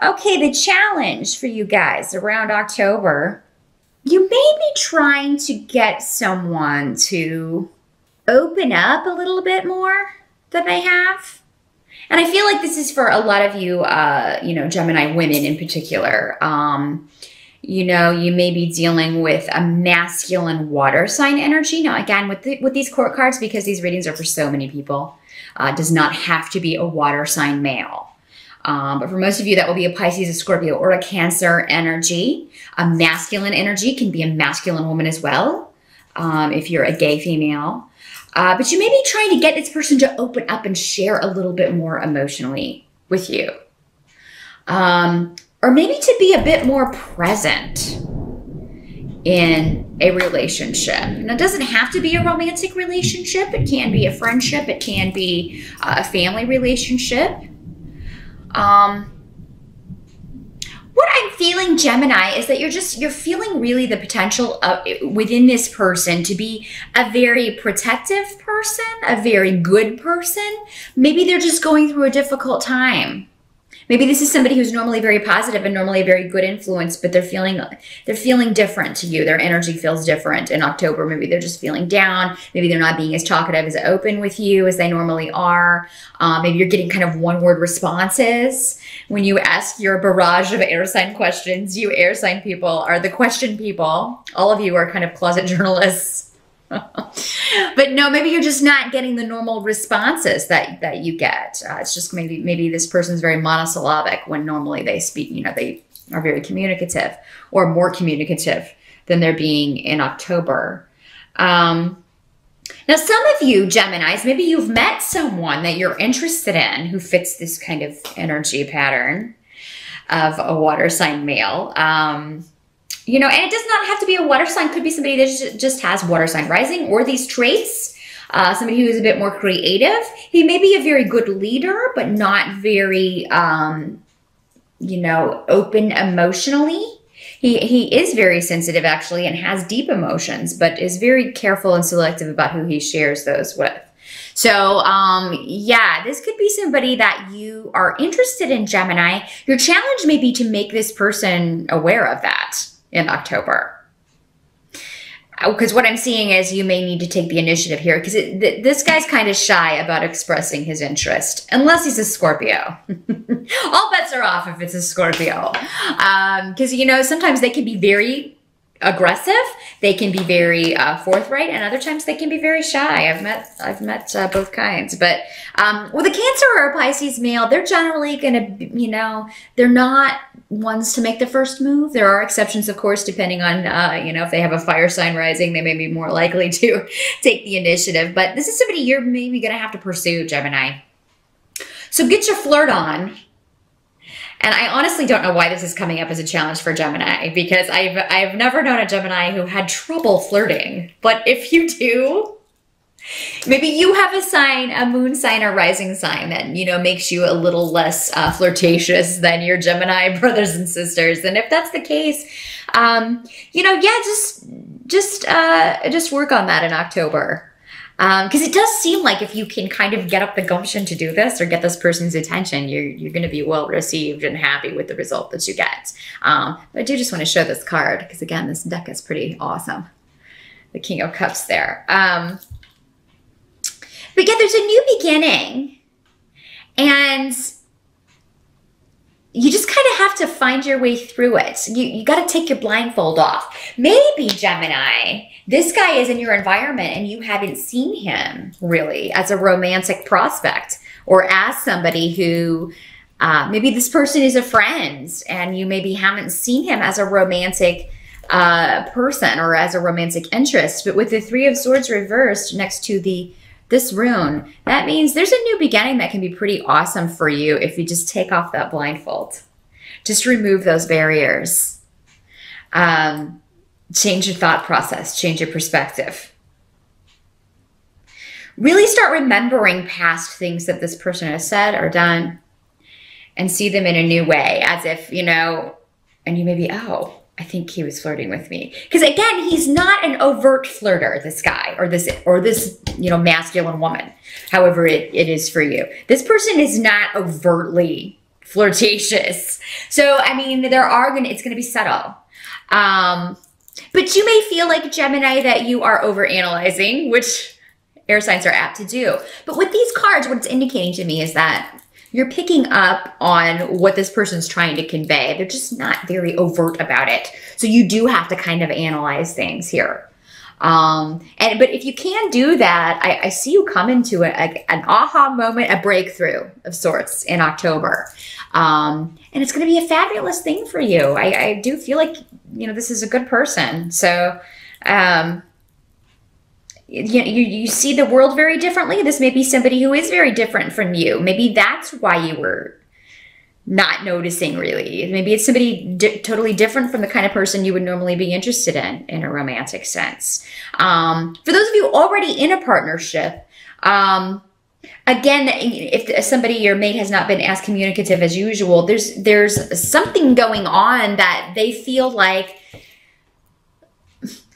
Okay, the challenge for you guys around October, you may be trying to get someone to open up a little bit more than they have. And I feel like this is for a lot of you, Gemini women in particular. You may be dealing with a masculine water sign energy. Now, again, with these court cards, because these readings are for so many people, does not have to be a water sign male. But for most of you, that will be a Pisces, a Scorpio, or a Cancer energy. A masculine energy can be a masculine woman as well, if you're a gay female. But you may be trying to get this person to open up and share a little bit more emotionally with you. Or maybe to be a bit more present in a relationship. And it doesn't have to be a romantic relationship. It can be a friendship. It can be a family relationship. What I'm feeling, Gemini, is that you're feeling really the potential of, within this person to be a very protective person, a very good person. Maybe they're just going through a difficult time. Maybe this is somebody who's normally very positive and normally a very good influence, but they're feeling different to you. Their energy feels different in October. Maybe they're just feeling down. Maybe they're not being as talkative, as open with you as they normally are. Maybe you're getting kind of one-word responses. When you ask your barrage of air sign questions, you air sign people are the question people. All of you are kind of closet journalists. But no, maybe you're just not getting the normal responses that you get. It's just maybe this person's very monosyllabic when normally they speak, they are very communicative or more communicative than they're being in October. Now, some of you Geminis, maybe you've met someone that you're interested in who fits this kind of energy pattern of a water sign male. And it does not have to be a water sign. Could be somebody that just has water sign rising or these traits. Somebody who is a bit more creative. He may be a very good leader, but not very, open emotionally. He is very sensitive, actually, and has deep emotions, but is very careful and selective about who he shares those with. So, this could be somebody that you are interested in, Gemini. Your challenge may be to make this person aware of that in October. Because what I'm seeing is you may need to take the initiative here, because this guy's kind of shy about expressing his interest, unless he's a Scorpio. All bets are off if it's a Scorpio. Because, sometimes they can be very aggressive, they can be very forthright, and other times they can be very shy. I've met both kinds. But with a Cancer or a Pisces male, they're generally going to, they're not ones to make the first move. There are exceptions, of course, depending on, if they have a fire sign rising, they may be more likely to take the initiative. But this is somebody you're maybe going to have to pursue, Gemini. So get your flirt on. And I honestly don't know why this is coming up as a challenge for Gemini, because I've never known a Gemini who had trouble flirting. But if you do, maybe you have a sign, a moon sign or rising sign that, makes you a little less flirtatious than your Gemini brothers and sisters. And if that's the case, just work on that in October. Because it does seem like if you can kind of get up the gumption to do this or get this person's attention, you're going to be well received and happy with the result that you get. But I do just want to show this card because, again, this deck is pretty awesome. The King of Cups there. But yeah, there's a new beginning. And you just kind of have to find your way through it. You got to take your blindfold off. Maybe, Gemini, this guy is in your environment and you haven't seen him really as a romantic prospect or as somebody who, maybe this person is a friend and you maybe haven't seen him as a romantic person or as a romantic interest. But with the Three of Swords reversed next to this rune, that means there's a new beginning that can be pretty awesome for you if you just take off that blindfold. Just remove those barriers. Change your thought process, change your perspective. Really start remembering past things that this person has said or done and see them in a new way, as if, and you may be, oh, I think he was flirting with me. Because again, he's not an overt flirter, this guy, or this, masculine woman, however it is for you. This person is not overtly flirtatious. So, I mean, it's going to be subtle. But you may feel like, Gemini, that you are overanalyzing, which air signs are apt to do. But with these cards, what it's indicating to me is that you're picking up on what this person's trying to convey. They're just not very overt about it. So you do have to kind of analyze things here. But if you can do that, I see you come into an aha moment, a breakthrough of sorts in October. And it's going to be a fabulous thing for you. I do feel like, this is a good person. So, you see the world very differently. This may be somebody who is very different from you. Maybe that's why you were not noticing, really. Maybe it's somebody totally different from the kind of person you would normally be interested in a romantic sense. For those of you already in a partnership, again, if somebody, your mate, has not been as communicative as usual, there's something going on that they feel like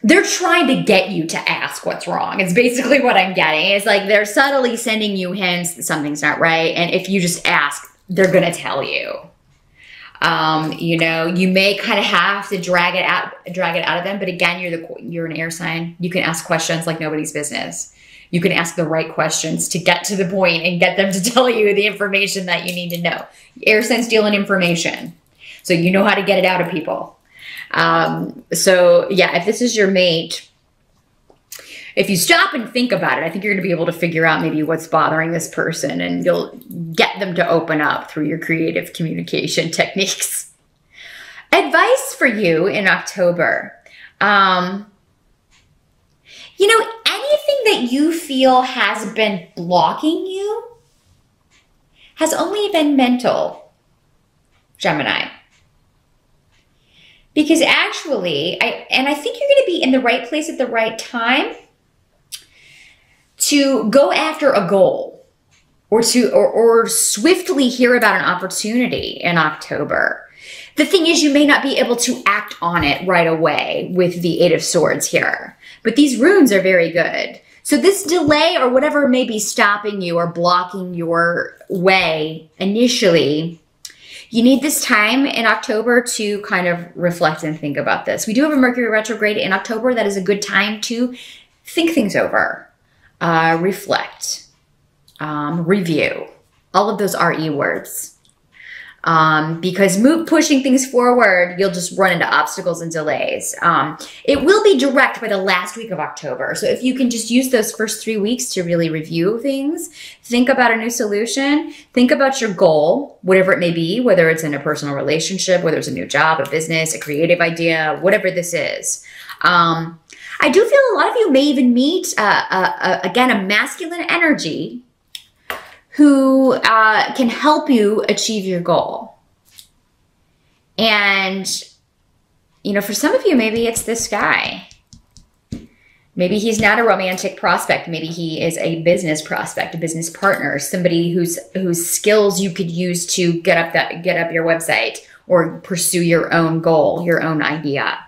they're trying to get you to ask what's wrong. It's basically what I'm getting. It's like they're subtly sending you hints that something's not right. And if you just ask, they're going to tell you. You may kind of have to drag it out of them. But again, you're an air sign. You can ask questions like nobody's business. You can ask the right questions to get to the point and get them to tell you the information that you need to know. Air signs deal in information. So you know how to get it out of people. So yeah, if this is your mate, if you stop and think about it, I think you're going to be able to figure out maybe what's bothering this person, and you'll get them to open up through your creative communication techniques. Advice for you in October. Anything that you feel has been blocking you has only been mental, Gemini. Because actually, I think you're going to be in the right place at the right time to go after a goal, or swiftly hear about an opportunity in October. The thing is, you may not be able to act on it right away with the Eight of Swords here, but these runes are very good. So this delay, or whatever may be stopping you or blocking your way initially, you need this time in October to kind of reflect and think about this. We do have a Mercury retrograde in October. That is a good time to think things over, reflect, review. All of those are E words. Because pushing things forward, you'll just run into obstacles and delays. It will be direct by the last week of October. So if you can just use those first 3 weeks to really review things, think about a new solution, think about your goal, whatever it may be, whether it's in a personal relationship, whether it's a new job, a business, a creative idea, whatever this is. I do feel a lot of you may even meet, again, a masculine energy who can help you achieve your goal. And, for some of you, maybe it's this guy. Maybe he's not a romantic prospect. Maybe he is a business prospect, a business partner, somebody whose skills you could use to get up your website or pursue your own goal, your own idea.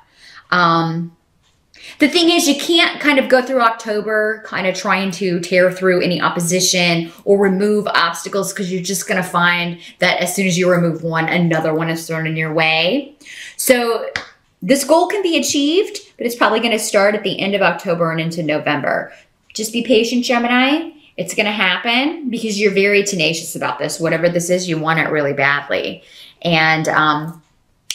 The thing is, you can't kind of go through October kind of trying to tear through any opposition or remove obstacles, because you're just going to find that as soon as you remove one, another one is thrown in your way. So this goal can be achieved, but it's probably going to start at the end of October and into November. Just be patient, Gemini. It's going to happen because you're very tenacious about this. Whatever this is, you want it really badly. And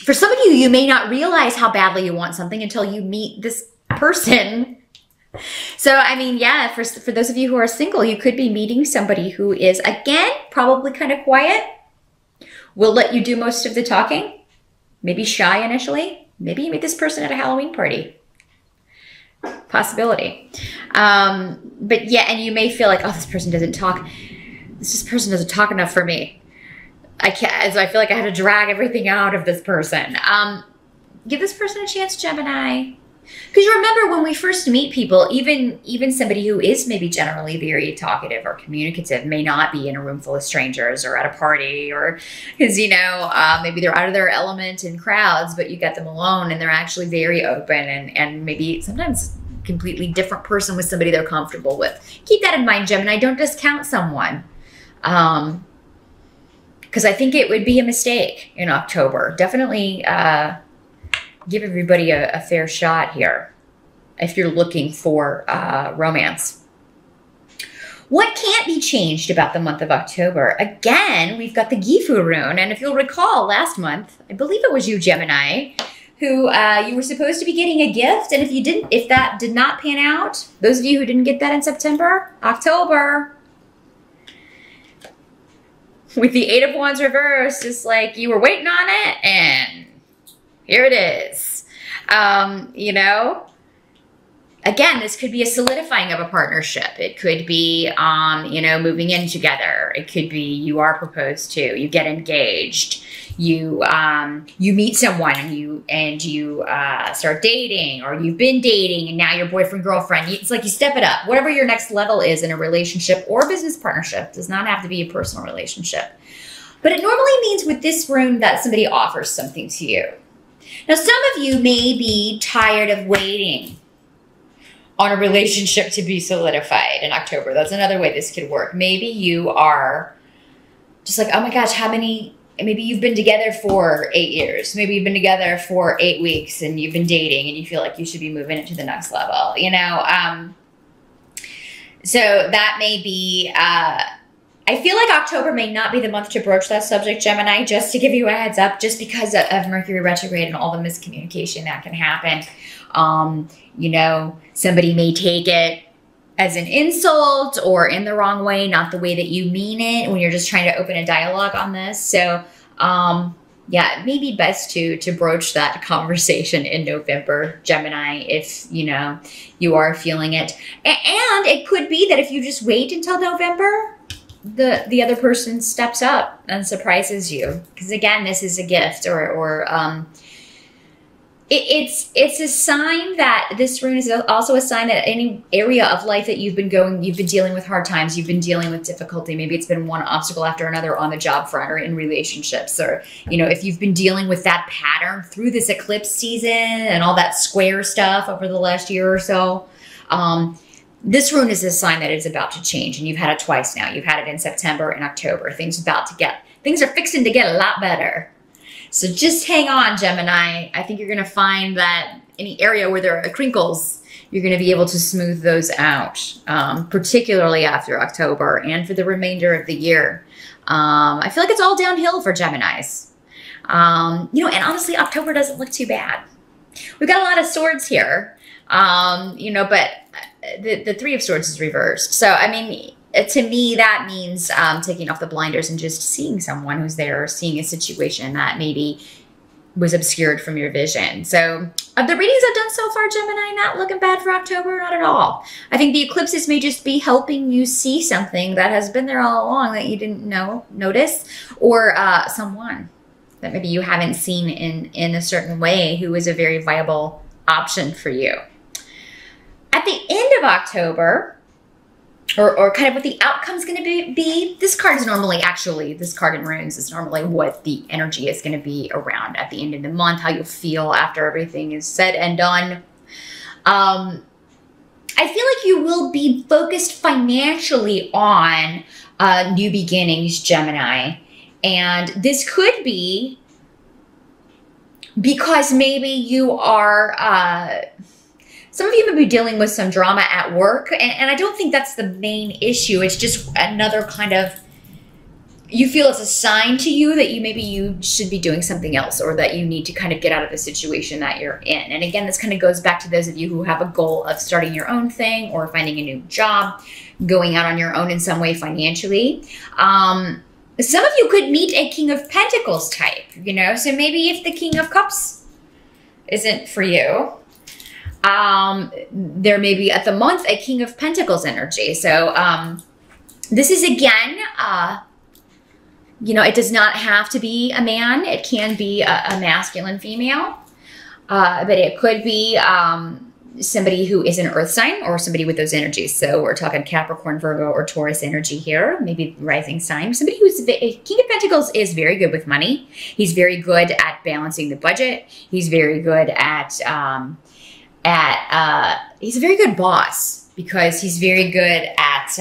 for some of you, you may not realize how badly you want something until you meet this person. So, I mean, yeah, for those of you who are single, you could be meeting somebody who is, again, probably kind of quiet, will let you do most of the talking, maybe shy initially. Maybe you meet this person at a Halloween party. Possibility. But yeah, and you may feel like, oh, this person doesn't talk. This person doesn't talk enough for me. I feel like I have to drag everything out of this person. Give this person a chance, Gemini. Because remember, when we first meet people, even somebody who is maybe generally very talkative or communicative may not be in a room full of strangers or at a party, or because, maybe they're out of their element in crowds, but you get them alone and they're actually very open and maybe sometimes completely different person with somebody they're comfortable with. Keep that in mind, Gemini. Don't discount someone. Because because I think it would be a mistake in October. Definitely give everybody a fair shot here if you're looking for romance. What can't be changed about the month of October? Again, we've got the Gifu rune. And if you'll recall last month, I believe it was you, Gemini, who you were supposed to be getting a gift. And if that did not pan out, those of you who didn't get that in September, October, with the Eight of Wands reversed, just like you were waiting on it, and here it is. You know, again, this could be a solidifying of a partnership. It could be, you know, moving in together. It could be you are proposed to, you get engaged, you meet someone and you start dating, or you've been dating and now you're boyfriend, girlfriend. It's like you step it up. Whatever your next level is in a relationship or business partnership, does not have to be a personal relationship. But it normally means with this rune that somebody offers something to you. Now, some of you may be tired of waiting on a relationship to be solidified in October. That's another way this could work. Maybe you are just like, oh my gosh, maybe you've been together for 8 years. Maybe you've been together for 8 weeks and you've been dating and you feel like you should be moving it to the next level, you know? So that may be, I feel like October may not be the month to broach that subject, Gemini, just to give you a heads up, just because of Mercury retrograde and all the miscommunication that can happen. You know, somebody may take it as an insult or in the wrong way, not the way that you mean it when you're just trying to open a dialogue on this. So, yeah, it may be best to broach that conversation in November, Gemini, if, you know, you are feeling it. And it could be that if you just wait until November, the other person steps up and surprises you. Because again, this is a gift, or it's a sign that this rune is also a sign that any area of life that you've been dealing with hard times, you've been dealing with difficulty. Maybe it's been one obstacle after another on the job front or in relationships, or, you know, if you've been dealing with that pattern through this eclipse season and all that square stuff over the last year or so, this rune is a sign that it's about to change, and you've had it twice now. You've had it in September and October. Things are fixing to get a lot better. So just hang on, Gemini. I think you're going to find that any area where there are crinkles, you're going to be able to smooth those out, particularly after October and for the remainder of the year. I feel like it's all downhill for Geminis. You know, and honestly, October doesn't look too bad. We've got a lot of swords here, you know, but the Three of Swords is reversed. So, I mean, to me, that means taking off the blinders and just seeing someone who's there, or seeing a situation that maybe was obscured from your vision. So the readings I've done so far, Gemini, not looking bad for October, not at all. I think the eclipses may just be helping you see something that has been there all along that you didn't notice, or someone that maybe you haven't seen in a certain way who is a very viable option for you. At the end of October, or kind of what the outcome is going to be, this card is normally, this card in runes is normally what the energy is going to be around at the end of the month, how you'll feel after everything is said and done. I feel like you will be focused financially on new beginnings, Gemini. And this could be because maybe you are... some of you may be dealing with some drama at work, and I don't think that's the main issue. It's just another kind of, you feel it's a sign to you that you should be doing something else, or that you need to kind of get out of the situation that you're in. And again, this kind of goes back to those of you who have a goal of starting your own thing or finding a new job, going out on your own in some way financially. Some of you could meet a King of Pentacles type, you know, so maybe if the King of Cups isn't for you, there may be at the month a King of Pentacles energy. So this is, again, you know, it does not have to be a man. It can be a masculine female, but it could be somebody who is an earth sign, or somebody with those energies. So we're talking Capricorn, Virgo, or Taurus energy here, maybe rising sign. Somebody who's King of Pentacles is very good with money. He's very good at balancing the budget. He's very good at he's a very good boss, because he's very good at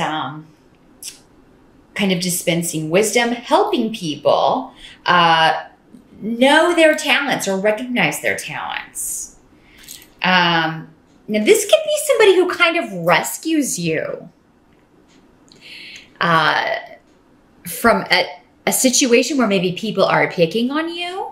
kind of dispensing wisdom, helping people know their talents or recognize their talents. Now, this could be somebody who kind of rescues you from a situation where maybe people are picking on you.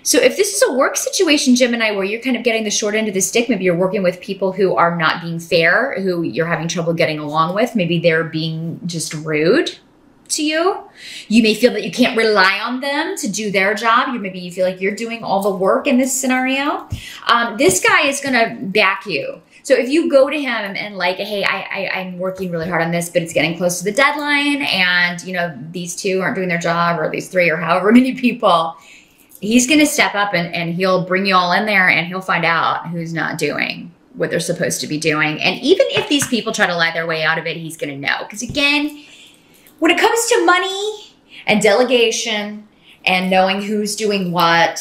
So if this is a work situation, Gemini, where you're kind of getting the short end of the stick, maybe you're working with people who are not being fair, who you're having trouble getting along with, maybe they're being just rude to you. You may feel that you can't rely on them to do their job. Maybe you feel like you're doing all the work in this scenario. This guy is going to back you. So if you go to him and like, hey, I'm working really hard on this, but it's getting close to the deadline, and you know, these two aren't doing their job, or these three, or however many people, he's going to step up and he'll bring you all in there, and he'll find out who's not doing what they're supposed to be doing. And even if these people try to lie their way out of it, he's going to know. Because again, when it comes to money and delegation and knowing who's doing what,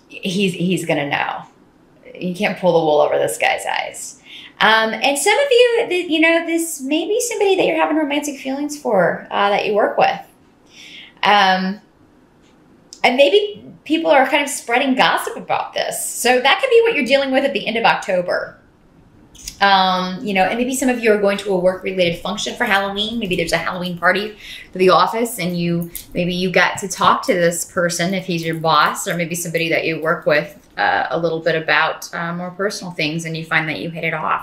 he's going to know. You can't pull the wool over this guy's eyes. And some of you, you know, this may be somebody that you're having romantic feelings for, that you work with. And maybe people are kind of spreading gossip about this. So that could be what you're dealing with at the end of October. You know, and maybe some of you are going to a work-related function for Halloween. Maybe there's a Halloween party for the office, and maybe you got to talk to this person if he's your boss, or maybe somebody that you work with a little bit about more personal things, and you find that you hit it off.